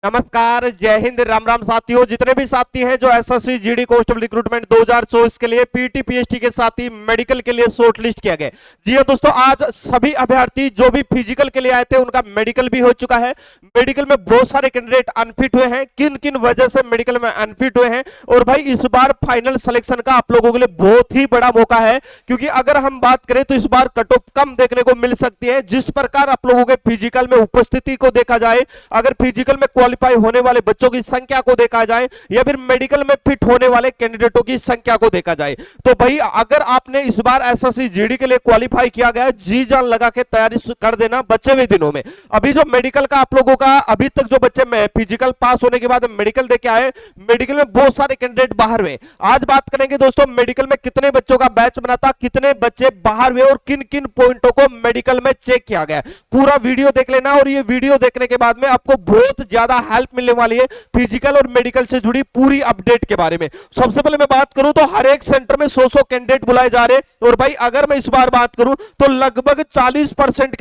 नमस्कार, जय हिंद, राम राम साथियों। जितने भी साथी हैं जो एसएससी जीडी कांस्टेबल रिक्रूटमेंट 2024 के लिए पीटी पीएचटी के साथ ही मेडिकल के लिए शॉर्ट लिस्ट किया गया। जी हां दोस्तों, आज सभी अभ्यर्थी जो भी फिजिकल के लिए आए थे उनका मेडिकल भी हो चुका है। मेडिकल में बहुत सारे कैंडिडेट अनफिट हुए हैं। किन किन वजह से मेडिकल में अनफिट हुए हैं, और भाई इस बार फाइनल सिलेक्शन का आप लोगों के लिए बहुत ही बड़ा मौका है, क्योंकि अगर हम बात करें तो इस बार कट ऑफ कम देखने को मिल सकती है। जिस प्रकार आप लोगों के फिजिकल में उपस्थिति को देखा जाए, अगर फिजिकल में क्वालिफाई होने वाले बच्चों की संख्या को देखा जाए या फिर मेडिकल में फिट होने वाले कैंडिडेटों की संख्या को देखा जाए, तो भाई अगर आपने इस बार एसएससी जीडी के लिए क्वालिफाई किया गया, जी जान लगा के तैयारी कर देना बचे हुए दिनों में। अभी जो मेडिकल का आप लोगों का अभी तक जो बच्चे में फिजिकल पास होने के बाद मेडिकल देके आए, मेडिकल में बहुत सारे कैंडिडेट बाहर हुए। आज बात करेंगे दोस्तों मेडिकल में कितने बच्चों का बैच बना था, कितने बच्चे बाहर हुए और किन किन पॉइंटों को मेडिकल में चेक किया गया। पूरा वीडियो देख लेना, और ये वीडियो देखने के बाद में आपको बहुत ज्यादा हेल्प मिलने वाली है फिजिकल और मेडिकल से जुड़ी पूरी अपडेट के बारे में। सबसे पहले मैं बात करूं तो हर एक सेंटर में 100 कैंडिडेट बुलाए जा रहे हैं, और भाई अगर मैं इस बार बात करूं तो लगभग 40%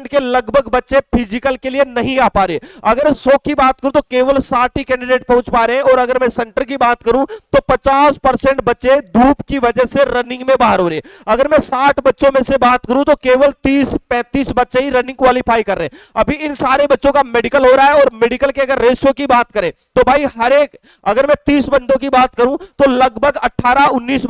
के लगभग बच्चे फिजिकल के लिए नहीं आ पा रहे। अगर 100 की बात करूं तो केवल 60 ही कैंडिडेट पहुंच पा रहे हैं, और अगर मैं सेंटर की बात करूं तो 50% बच्चे धूप की वजह से रनिंग में बाहर हो रहे हैं। अगर मैं 60 बच्चों में से बात करूं तो केवल 30-35 बच्चे ही रनिंग क्वालिफाई कर रहे हैं। अभी इन सारे बच्चों का मेडिकल हो रहा है, और मेडिकल के अगर रेशियो की बात करें तो भाई हर एक, अगर मैं 30 बंदों की बात करूं तो लगभग 18-19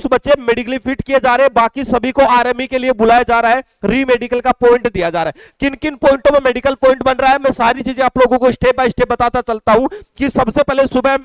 बच्चे मेडिकली फिट किए जा रहे हैं। बाकी सभी को आरएमई के लिए बुलाया जा रहा है, री मेडिकल का पॉइंट दिया जा रहा है। किन किन पॉइंटों में मेडिकल पॉइंट बन रहा है, मैं सारी चीजें आप लोगों को स्टेप बाय स्टेप बताता चलता हूं कि सबसे पहले सुबह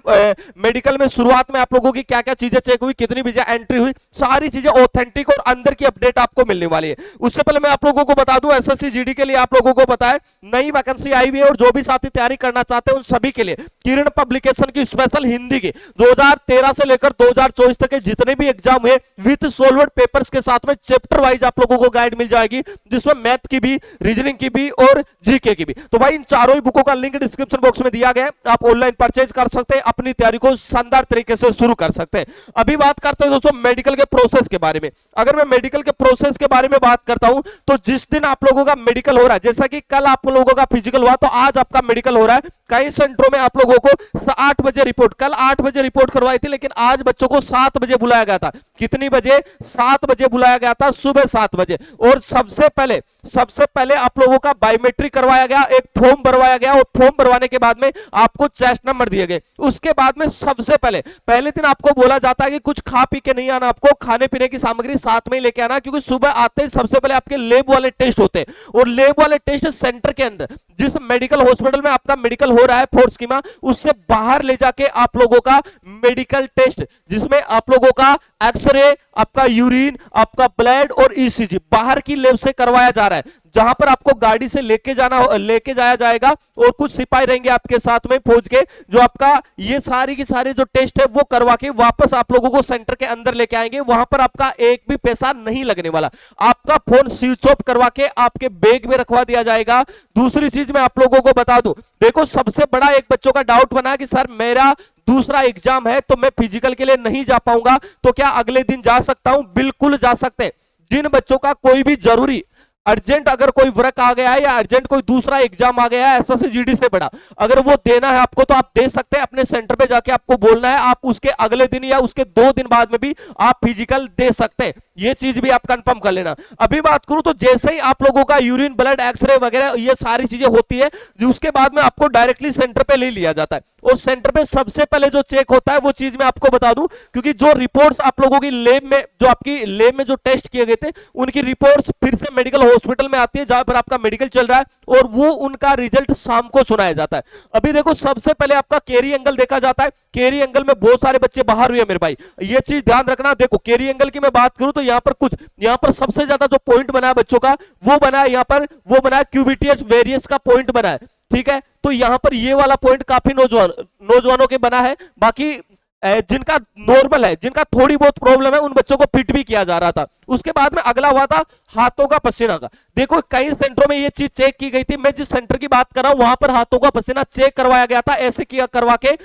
मेडिकल में शुरुआत में आप लोगों की क्या क्या चीजें चेक हुई, कितनी बजे एंट्री हुई, सारी चीजें ऑथेंटिक और अंदर की अपडेट आपको मिलने वाली है। उससे पहले मैं आप लोगों को बता दूं, एसएससी जीडी के लिए आप लोगों को पता है नई वैकेंसी आई हुई है, और जो भी साथी तैयारी करना चाहते हैं उन सभी के लिए किरण पब्लिकेशन की स्पेशल हिंदी की 2013 से लेकर 2024 तक के जितने भी एग्जाम हुए विद सोल्व्ड पेपर्स के साथ में चैप्टर वाइज आप लोगों को गाइड मिल जाएगी, जिसमें मैथ की भी, रीजनिंग की भी और जीके की भी। तो भाई इन चारों ही बुकों का लिंक डिस्क्रिप्शन बॉक्स में दिया गया है, आप ऑनलाइन परचेज कर सकते हैं, अपनी तैयारी को शानदार तरीके से शुरू कर सकते हैं। अभी बात करते हैं दोस्तों मेडिकल के प्रोसेस के बारे में। अगर मैं मेडिकल के प्रोसेस के बारे में बात करता हूं तो जिस दिन आप लोगों का मेडिकल हो रहा है, जैसा कि कल आप लोगों का फिजिकल हुआ तो आज आपका मेडिकल हो रहा है। कई सेंटरों में आप लोगों को 8 बजे रिपोर्ट, कल 8 बजे रिपोर्ट करवाई थी, लेकिन आज बच्चों को 7 बजे बुलाया गया था। कितनी बजे? 7 बजे बुलाया गया था, सुबह 7 बजे। और सबसे पहले आप लोगों का बायोमेट्रिक करवाया गया, एक फॉर्म भरवाया गया, और फॉर्म भरवाने के बाद में आपको चेस्ट नंबर दिए गए। उसके बाद में सबसे पहले दिन आपको बोला जाता है कि कुछ खा पी के नहीं आना, आपको खाने पीने की सामग्री साथ में ही लेके आना, क्योंकि सुबह आते ही सबसे पहले आपके लेब वाले टेस्ट होते हैं, और लेब वाले टेस्ट सेंटर के अंदर जिस मेडिकल हॉस्पिटल में आपका मेडिकल हो रहा है फोर्स स्कीमा, उससे बाहर ले जाके आप लोगों का मेडिकल टेस्ट, जिसमें आप लोगों का एक्सरे, आपका यूरिन, आपका ब्लड और ईसीजी बाहर की लैब से करवाया जा रहा है, जहां पर आपको गाड़ी से लेके जाया जाएगा, और कुछ सिपाही रहेंगे आपके साथ में फौज के, जो आपका ये सारी की सारी जो टेस्ट है वो करवा के वापस आप लोगों को सेंटर के अंदर लेके आएंगे। वहां पर आपका एक भी पैसा नहीं लगने वाला, आपका फोन स्विच ऑफ करवा के आपके बैग में रखवा दिया जाएगा। दूसरी चीज मैं आप लोगों को बता दूं, देखो सबसे बड़ा एक बच्चों का डाउट बना कि सर मेरा दूसरा एग्जाम है तो मैं फिजिकल के लिए नहीं जा पाऊंगा, तो क्या अगले दिन जा सकता हूं? बिल्कुल जा सकते हैं। जिन बच्चों का कोई भी जरूरी अर्जेंट अगर कोई वर्क आ गया है या अर्जेंट कोई दूसरा एग्जाम आ गया है एसएससी जीडी से बड़ा, अगर वो देना है आपको तो आप दे सकते हैं। अपने सेंटर पे जाके आपको बोलना है, आप उसके अगले दिन या उसके 2 दिन बाद में भी आप फिजिकल दे सकते हैं। ये चीज भी आप कंफर्म कर लेना। अभी बात करूं तो जैसे ही आप लोगों का यूरिन, ब्लड, एक्सरे वगैरह ये सारी चीजें होती है, उसके बाद में आपको डायरेक्टली सेंटर पे ले लिया जाता है, और सेंटर पे सबसे पहले जो चेक होता है वो चीज मैं आपको बता दूं, क्योंकि जो रिपोर्ट्स आप लोगों की लैब में, जो आपकी लैब में जो टेस्ट किए गए थे उनकी रिपोर्ट्स फिर से मेडिकल हॉस्पिटल में आती है जहां पर आपका मेडिकल चल रहा है, और वो उनका रिजल्ट शाम को सुनाया जाता है। अभी देखो सबसे पहले आपका केरी एंगल देखा जाता है। केरी एंगल में बहुत सारे बच्चे बाहर हुए मेरे भाई, ये चीज ध्यान रखना। देखो केरी एंगल की मैं बात करूं तो यहां पर सबसे ज्यादा जो पॉइंट बना है बच्चों का वो बना है, यहां पर वो बना है क्यूबीटीएच वेरियस का पॉइंट बना है, ठीक है। तो यहां पर ये वाला पॉइंट काफी नौजवानों के बना है। बाकी जिनका नॉर्मल है, जिनका थोड़ी बहुत प्रॉब्लम है, उन बच्चों को फिट भी किया जा रहा था। उसके बाद में अगला हुआ था हाथों का पसीना का। देखो कई सेंटरों में ये चीज चेक की गई थी, मैं जिस सेंटर की बात कर रहा हूं वहां पर हाथों का पसीना चेक करवाया गया था, ऐसे किया करवा के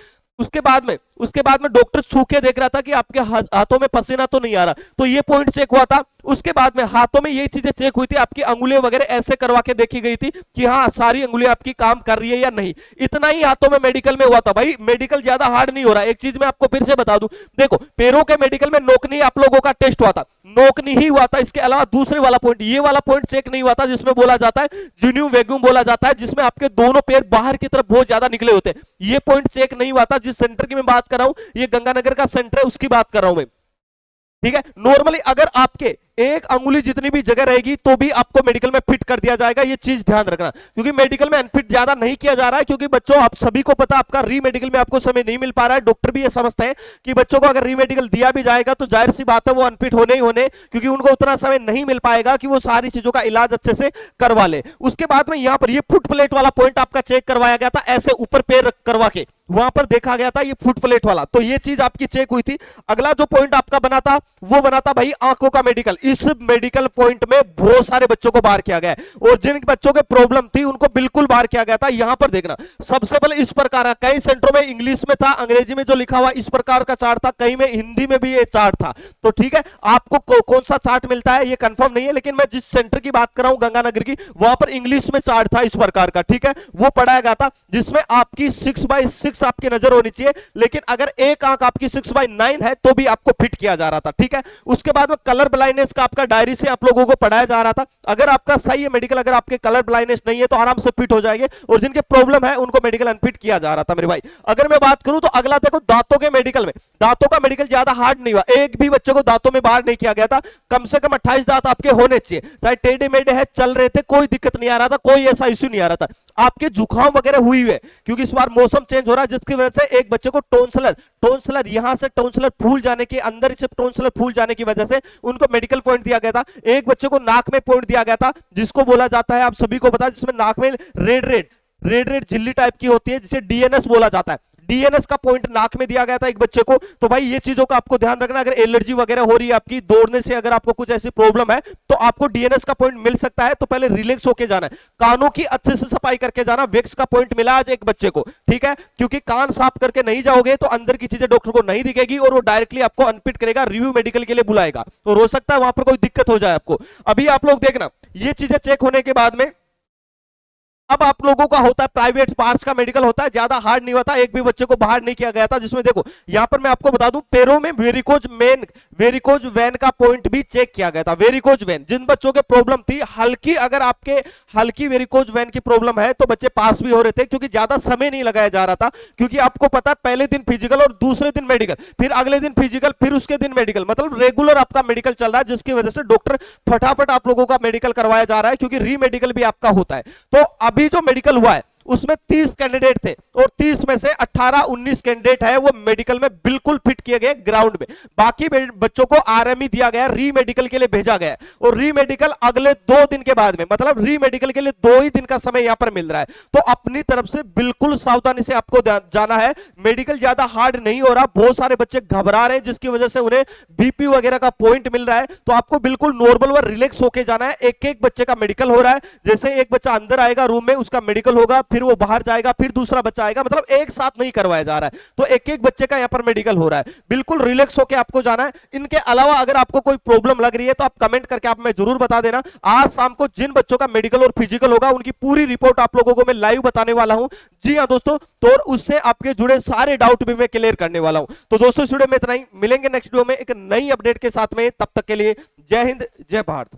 उसके बाद में डॉक्टर छू के देख रहा था कि आपके हाथों में पसीना तो नहीं आ रहा, तो ये पॉइंट चेक हुआ था। उसके बाद में हाथों में यही चीजें चेक हुई थी, आपकी अंगुलियां वगैरह ऐसे करवा के देखी गई थी कि हाँ सारी अंगुलियां आपकी काम कर रही है या नहीं। इतना ही हाथों में मेडिकल में हुआ था। भाई मेडिकल ज्यादा हार्ड नहीं हो रहा। एक चीज मैं आपको फिर से बता दूं, देखो पैरों के मेडिकल में नोकनी आप लोगों का टेस्ट हुआ था, नोकनी ही हुआ था। इसके अलावा दूसरे वाला पॉइंट, ये वाला पॉइंट चेक नहीं हुआ था जिसमें बोला जाता है जून्यू वेग्यूम बोला जाता है, जिसमें आपके दोनों पैर बाहर की तरफ बहुत ज्यादा निकले होते हैं। ये पॉइंट चेक नहीं हुआ था। जिस सेंटर की मैं बात कर रहा हूं, ये गंगानगर का सेंटर है, उसकी बात कर रहा हूं मैं। ठीक है, नॉर्मली अगर आपके एक अंगुली जितनी भी जगह रहेगी तो भी आपको मेडिकल में फिट कर दिया जाएगा। ये चीज ध्यान रखना, क्योंकि मेडिकल में अनफिट ज्यादा नहीं किया जा रहा है, क्योंकि बच्चों आप सभी को पता आपका री मेडिकल में आपको समय नहीं मिल पा रहा है। डॉक्टर भी ये समझते हैं कि बच्चों को अगर री मेडिकल दिया भी जाएगा तो जाहिर सी बात है वो अनफिट होने ही होने, क्योंकि उनको उतना समय नहीं मिल पाएगा कि वो सारी चीजों का इलाज अच्छे से करवा ले। उसके बाद में यहां पर ये फुट प्लेट वाला पॉइंट आपका चेक करवाया गया था, ऐसे ऊपर पैर करवा के वहां पर देखा गया था ये फुट प्लेट वाला, तो ये चीज आपकी चेक हुई थी। अगला जो पॉइंट आपका बना था वो बना था भाई आंखों का मेडिकल। इस मेडिकल पॉइंट में बहुत सारे बच्चों को बाहर किया गया है, और जिन बच्चों के प्रॉब्लम थी उनको बिल्कुल बाहर किया गया था। यहां पर देखना, सबसे पहले इस प्रकार का, कई सेंटरों में इंग्लिश में था, अंग्रेजी में जो लिखा हुआ इस प्रकार का चार्ट था, कहीं में हिंदी में भी ये चार्ट था। तो ठीक है, आपको कौन सा चार्ट मिलता है ये कंफर्म नहीं है, लेकिन मैं जिस सेंटर की बात कर रहा हूं गंगानगर की, वहां पर इंग्लिश में चार्ट था इस प्रकार का। ठीक है, वो पढ़ाया गया था, जिसमें आपकी 6x6 आपकी नजर होनी चाहिए, लेकिन अगर एक आंख आपकी 6/9 है तो भी आपको फिट किया जा रहा था। ठीक है, उसके बाद में कलर ब्लाइंडनेस का आपका डायरी से आप लोगों को पढ़ाया जा रहा था। अगर आपका सही है मेडिकल, अगर आपके कलर ब्लाइंडनेस नहीं है तो आराम से फिट हो जाएंगे, और जिनके प्रॉब्लम है उनको मेडिकल अनफिट किया जा रहा था मेरे भाई। अगर मैं बात करूं तो अगला देखो दांतों के मेडिकल में, दांतों का मेडिकल ज्यादा हार्ड नहीं हुआ, एक भी बच्चे को दांतों में बाहर नहीं किया गया था। कम से कम 28 दांत आपके होने चाहिए, चाहे टेढ़े मेढ़े है चल रहे थे, कोई दिक्कत नहीं आ रहा था, कोई ऐसा इश्यू नहीं आ रहा था। आपके जुकाम वगैरह हुई है, क्योंकि इस बार मौसम चेंज हो रहा है, जिसकी वजह से एक बच्चे को टोंसलर यहां से टोंसलर फूल जाने के, अंदर से टोंसलर फूल जाने की वजह से उनको मेडिकल पॉइंट दिया गया था। एक बच्चे को नाक में पॉइंट दिया गया था, जिसको बोला जाता है, आप सभी को पता है, जिसमें नाक में रेड झिल्ली टाइप की होती है, जिसे डीएनएस बोला जाता है। डीएनएस का पॉइंट नाक में दिया गया था एक बच्चे को। तो भाई ये चीजों का आपको ध्यान रखना, अगर एलर्जी वगैरह हो रही है आपकी दौड़ने से, अगर आपको कुछ ऐसी प्रॉब्लम है तो आपको डीएनएस का पॉइंट मिल सकता है, तो पहले रिलैक्स होके जाना है, कानों की अच्छे से सफाई करके जाना। वेक्स का पॉइंट मिला आज एक बच्चे को, ठीक है, क्योंकि कान साफ करके नहीं जाओगे तो अंदर की चीजें डॉक्टर को नहीं दिखेगी और वो डायरेक्टली आपको अनफिट करेगा, रिव्यू मेडिकल के लिए बुलाएगा, तो हो सकता है वहां पर कोई दिक्कत हो जाए आपको। अभी आप लोग देखना, ये चीजें चेक होने के बाद में अब आप लोगों का होता है प्राइवेट पार्ट्स का मेडिकल होता है, ज्यादा हार्ड नहीं होता, एक भी बच्चे को बाहर नहीं किया गया था। जिसमें देखो यहां पर मैं आपको बता दूं, पैरों में वेरिकोज वेन का पॉइंट भी चेक किया गया था। वेरिकोज वेन, जिन बच्चों के प्रॉब्लम थी हल्की, अगर आपके हल्की वेरिकोज वेन की प्रॉब्लम है तो बच्चे पास भी हो रहे थे, क्योंकि ज्यादा समय नहीं लगाया जा रहा था। क्योंकि आपको पता है पहले दिन फिजिकल और दूसरे दिन मेडिकल, फिर अगले दिन फिजिकल, फिर उसके दिन मेडिकल, मतलब रेगुलर आपका मेडिकल चल रहा है, जिसकी वजह से डॉक्टर फटाफट आप लोगों का मेडिकल करवाया जा रहा है, क्योंकि री मेडिकल भी आपका होता है। तो अभी जो मेडिकल हुआ है उसमें 30 कैंडिडेट थे, और 30 में से 18-19 कैंडिडेट है वो मेडिकल में बिल्कुल फिट किए गए ग्राउंड में। बाकी बच्चों को आरएमई दिया गया, री मेडिकल के लिए भेजा गया, और री मेडिकल अगले 2 दिन के बाद में, मतलब री मेडिकल के लिए 2 ही दिन का समय यहां पर मिल रहा है। तो अपनी तरफ से बिल्कुल सावधानी से आपको जाना है। मेडिकल ज्यादा हार्ड नहीं हो रहा, बहुत सारे बच्चे घबरा रहे हैं, जिसकी वजह से उन्हें बीपी वगैरह का पॉइंट मिल रहा है। तो आपको बिल्कुल नॉर्मल व रिलैक्स होकर जाना है। एक एक बच्चे का मेडिकल हो रहा है, जैसे एक बच्चा अंदर आएगा रूम में, उसका मेडिकल होगा, फिर वो बाहर जाएगा, फिर दूसरा बच्चा आएगा, मतलब एक साथ नहीं करवाया जा रहा है। तो एक एक बच्चे का यहां पर मेडिकल हो रहा है, बिल्कुल रिलैक्स होकर आपको जाना है। इनके अलावा अगर आपको कोई प्रॉब्लम लग रही है तो आप कमेंट करके आप मैं जरूर बता देना। आज शाम को जिन बच्चों का मेडिकल और फिजिकल होगा उनकी पूरी रिपोर्ट आप लोगों को मैं लाइव बताने वाला हूं। जी हां दोस्तों, तो उससे आपके जुड़े सारे डाउट भी मैं क्लियर करने वाला हूं। तो दोस्तों इस वीडियो में इतना ही, मिलेंगे नेक्स्ट वीडियो में एक नई अपडेट के साथ में, तब तक के लिए जय हिंद जय भारत।